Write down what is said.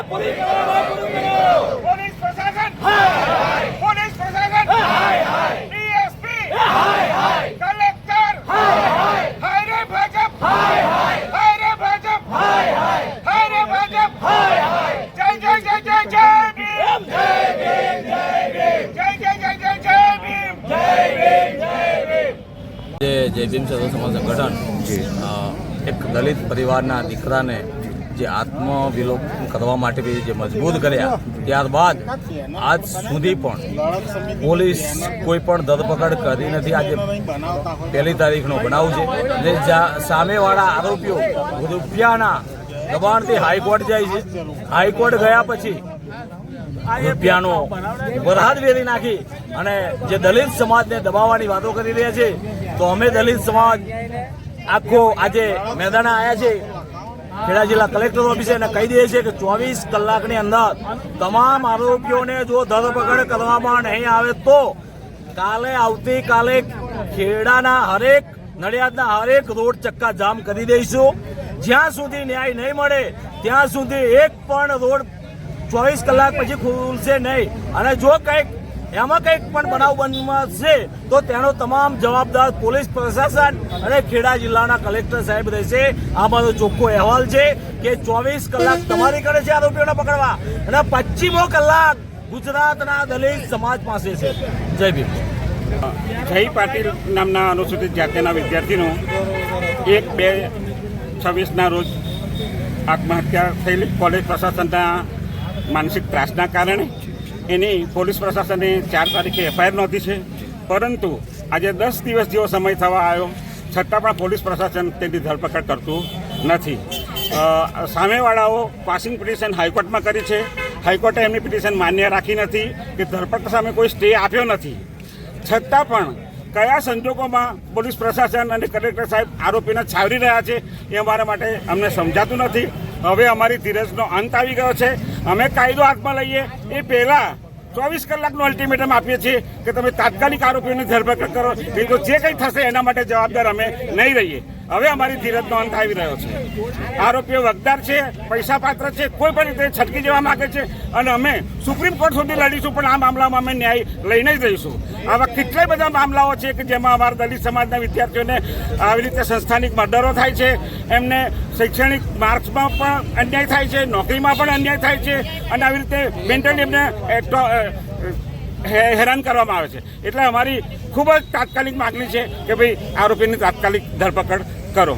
Police પ્રશાસન police પ્રશાસન DSP collector હાય રે ભાજપ હાય રે ભાજપ હાય રે ભાજપ જય જય જય જય જય ભીમ જય ભીમ જય ભીમ જય જય જય જય જય ભીમ જય ભીમ જય ભીમ જય ભીમ સર્વ સમાજ સંગઠન એક દલિત પરિવારના દીકરાને જે આત્મવિલોપન કરવા માટે જે મજબૂત કર્યા ત્યારબાદ આજ સુધી પણ પોલીસ કોઈ પણ ધરપકડ કરી નથી. આજે 1 તારીખનો બનાવ છે અને સામેવાળા આરોપીઓ રૂપિયાના દબાણથી હાઈકોર્ટ જાય છે. હાઈકોર્ટ ગયા પછી રૂપિયાનો વરહાદ વેરી નાખી અને જે દલિત સમાજને દબાવવાની વાતો કરી રહ્યા છે, તો અમે દલિત સમાજ આખો આજે મેદાને આવ્યા છે ખેડા જિલ્લા કલેક્ટર ઓફિસે અને કહી દઈએ છીએ કે 24 કલાકની અંદર તમામ આરોપીઓને જો ધરપકડ કરવામાં નહીં આવે તો આવતીકાલે ખેડાના હરેક નડિયાદના હરેક રોડ ચક્કા જામ કરી દઈશું. જ્યાં સુધી ન્યાય નહીં મળે ત્યાં સુધી એક પણ રોડ 24 કલાક પછી ખુલશે નહીં. અને જો એમાં કંઈક પણ બનાવ બનશે તો તેનો તમામ જવાબદાર પોલીસ પ્રશાસન અને ખેડા જિલ્લાના કલેક્ટર સાહેબ રહેશે. આ મારો ચોખ્ખો અહેવાલ છે કે 24 કલાક તમારી કરે છે આરોપીઓને પકડવા અને 25મો કલાક ગુજરાતના દલિત સમાજ પાસે છે. જય ભીમ. જય પાટીલ નામના અનુસૂચિત જાતિના વિદ્યાર્થીનું 1/2/26ના રોજ આત્મહત્યા થયેલી કોલેજ પ્રશાસનના માનસિક ત્રાસના કારણે. એની પોલીસ પ્રશાસને 4 તારીખે એફઆઈઆર નોંધી છે, પરંતુ આજે 10 દિવસ જેવો સમય થવા આવ્યો છતાં પણ પોલીસ પ્રશાસન તેની ધરપકડ કરતું નથી. સામેવાળાઓ પાસિંગ પિટિશન હાઈકોર્ટમાં કરી છે. હાઈકોર્ટે એમની પિટિશન માન્ય રાખી નથી કે ધરપકડ સામે કોઈ સ્ટે આપ્યો નથી. છતાં પણ કયા સંજોગોમાં પોલીસ પ્રશાસન અને કલેક્ટર સાહેબ આરોપીને છાવરી રહ્યા છે એ અમારા માટે અમને સમજાતું નથી. હવે અમારી ધીરજનો અંત આવી ગયો છે. અમે કાયદો હાથમાં લઈએ એ પહેલાં 24 કલાકનું અલ્ટિમેટમ આપીએ છીએ કે તમે તાત્કાલિક આરોપીઓની ધરપકડ કરો, નહીં તો જે કંઈ થશે એના માટે જવાબદાર અમે નહીં રહીએ. હવે અમારી ધીરજનો અંત આવી રહ્યો છે. આરોપીઓ વગદાર છે, પૈસા પાત્ર છે, કોઈ પણ રીતે છટકી જવા માગે છે અને અમે સુપ્રીમ કોર્ટ સુધી લડીશું, પણ આ મામલામાં અમે ન્યાય લઈને જ રહીશું. આવા કેટલાય બધા મામલાઓ છે કે જેમાં અમારા દલિત સમાજના વિદ્યાર્થીઓને આવી રીતે સંસ્થાનિક મર્ડરો થાય છે, એમને શૈક્ષણિક માર્ક્સમાં પણ અન્યાય થાય છે, નોકરીમાં પણ અન્યાય થાય છે અને આવી રીતે મેન્ટલી એમને હેરાન કરવામાં આવે છે. એટલે અમારી ખૂબ જ તાત્કાલિક માગણી છે કે ભાઈ આરોપીની તાત્કાલિક ધરપકડ કરો.